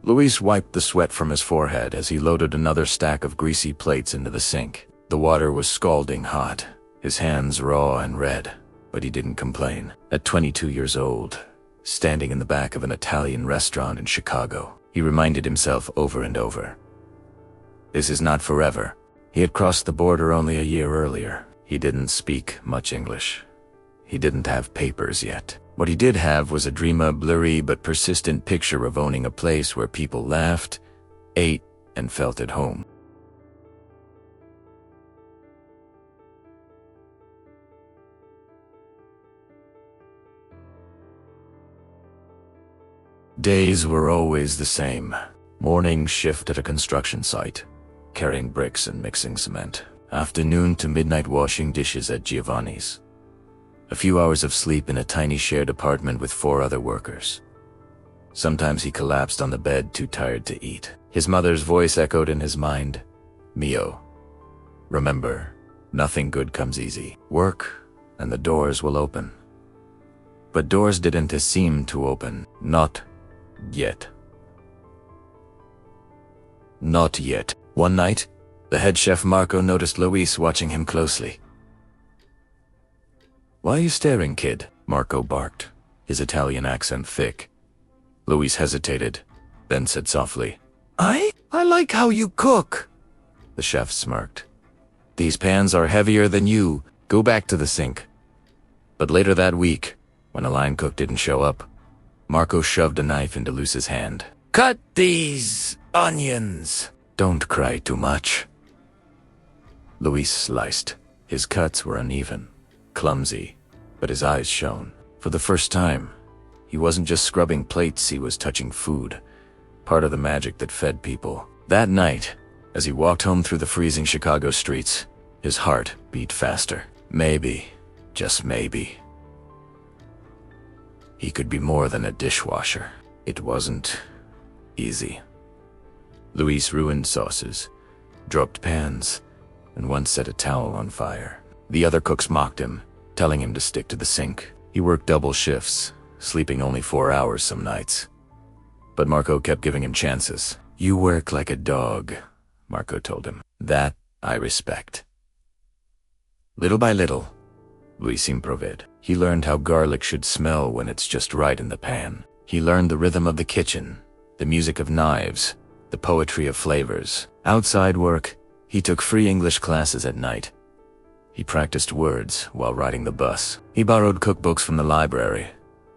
Luis wiped the sweat from his forehead as he loaded another stack of greasy plates into the sink. The water was scalding hot, his hands raw and red, but he didn't complain. At 22 years old, standing in the back of an Italian restaurant in Chicago, he reminded himself over and over, this is not forever. He had crossed the border only a year earlier. He didn't speak much English. He didn't have papers yet. What he did have was a dream, a blurry but persistent picture of owning a place where people laughed, ate, and felt at home. Days were always the same. Morning shift at a construction site, carrying bricks and mixing cement. Afternoon to midnight washing dishes at Giovanni's. A few hours of sleep in a tiny shared apartment with 4 other workers. Sometimes he collapsed on the bed too tired to eat. His mother's voice echoed in his mind, Mio, remember, nothing good comes easy. Work, and the doors will open. But doors didn't seem to open. Not yet. Not yet. One night, the head chef Marco noticed Luis watching him closely. Why are you staring, kid? Marco barked, his Italian accent thick. Luis hesitated, then said softly, I like how you cook. The chef smirked. These pans are heavier than you. Go back to the sink. But later that week, when a line cook didn't show up, Marco shoved a knife into Luis's hand. Cut these onions. Don't cry too much. Luis sliced. His cuts were uneven, clumsy, but his eyes shone. For the first time, he wasn't just scrubbing plates, he was touching food, part of the magic that fed people. That night, as he walked home through the freezing Chicago streets, his heart beat faster. Maybe, just maybe, he could be more than a dishwasher. It wasn't easy. Luis ruined sauces, dropped pans, and once set a towel on fire. The other cooks mocked him, telling him to stick to the sink. He worked double shifts, sleeping only 4 hours some nights. But Marco kept giving him chances. You work like a dog, Marco told him. That I respect. Little by little, Luis improved. He learned how garlic should smell when it's just right in the pan. He learned the rhythm of the kitchen, the music of knives, the poetry of flavors. Outside work, he took free English classes at night. He practiced words while riding the bus. He borrowed cookbooks from the library,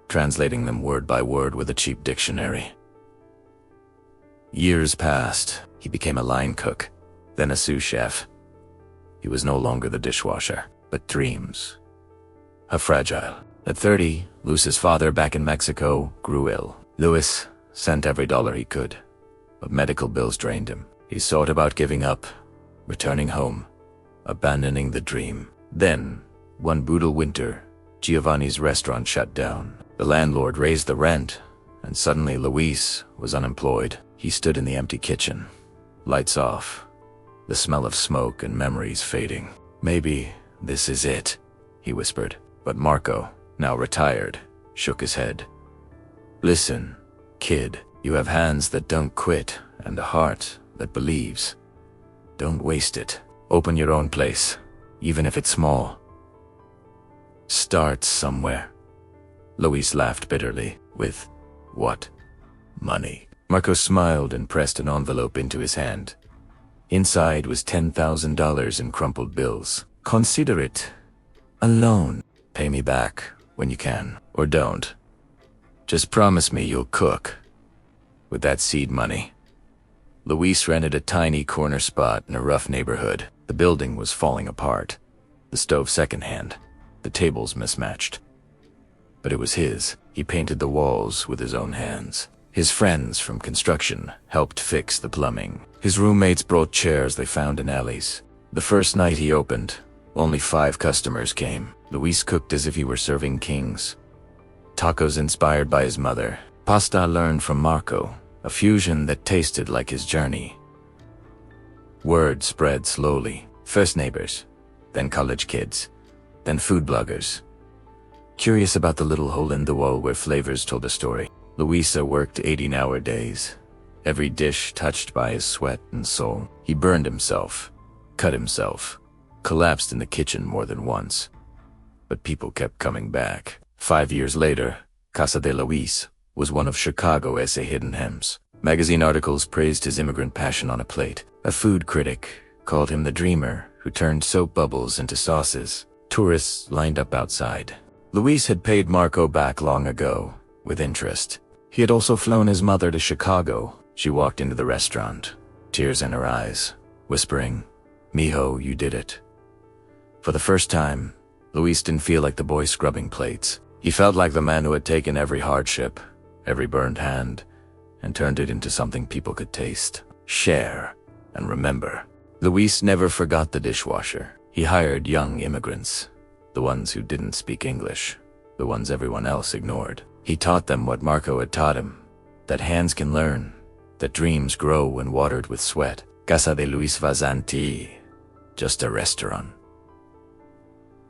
translating them word by word with a cheap dictionary. Years passed. He became a line cook, then a sous chef. He was no longer the dishwasher, but dreams. A fragile. At 30, Luis's father back in Mexico grew ill. Luis sent every dollar he could, but medical bills drained him. He thought about giving up, returning home, abandoning the dream. Then, one brutal winter, Giovanni's restaurant shut down. The landlord raised the rent, and suddenly Luis was unemployed. He stood in the empty kitchen, lights off, the smell of smoke and memories fading. Maybe this is it, he whispered. But Marco, now retired, shook his head. Listen, kid, you have hands that don't quit and a heart that believes. Don't waste it. Open your own place, even if it's small. Start somewhere. Luis laughed bitterly. With what? Money. Marco smiled and pressed an envelope into his hand. Inside was $10,000 in crumpled bills. Consider it a loan. Pay me back when you can, or don't. Just promise me you'll cook. With that seed money. Luis rented a tiny corner spot in a rough neighborhood. The building was falling apart. The stove secondhand. The tables mismatched. But it was his. He painted the walls with his own hands. His friends from construction helped fix the plumbing. His roommates brought chairs they found in alleys. The first night he opened, only 5 customers came. Luis cooked as if he were serving kings. Tacos inspired by his mother. Pasta learned from Marco, a fusion that tasted like his journey. Word spread slowly. First neighbors, then college kids, then food bloggers. Curious about the little hole in the wall where flavors told a story. Luisa worked 18-hour days. every dish touched by his sweat and soul. He burned himself, cut himself, collapsed in the kitchen more than once. But people kept coming back. 5 years later, Casa de Luis was one of Chicago's hidden gems. Magazine articles praised his immigrant passion on a plate. A food critic called him the dreamer who turned soap bubbles into sauces. Tourists lined up outside. Luis had paid Marco back long ago, with interest. He had also flown his mother to Chicago. She walked into the restaurant, tears in her eyes, whispering, "Mijo, you did it." For the first time, Luis didn't feel like the boy scrubbing plates. He felt like the man who had taken every hardship, every burned hand, and turned it into something people could taste, share, and remember. Luis never forgot the dishwasher. He hired young immigrants, the ones who didn't speak English, the ones everyone else ignored. He taught them what Marco had taught him, that hands can learn, that dreams grow when watered with sweat. Casa de Luis Vazanti, just a restaurant.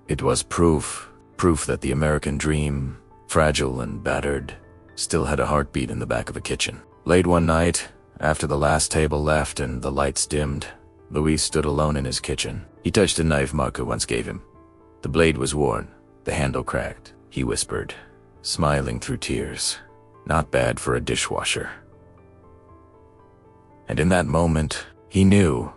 It was proof that the American dream, fragile and battered, still had a heartbeat in the back of a kitchen. Late one night, after the last table left and the lights dimmed, Luis stood alone in his kitchen. He touched a knife Marco once gave him. The blade was worn, the handle cracked. He whispered, smiling through tears, "Not bad for a dishwasher." And in that moment, he knew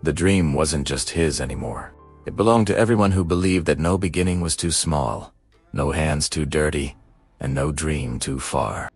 the dream wasn't just his anymore. It belonged to everyone who believed that no beginning was too small, no hands too dirty, and no dream too far.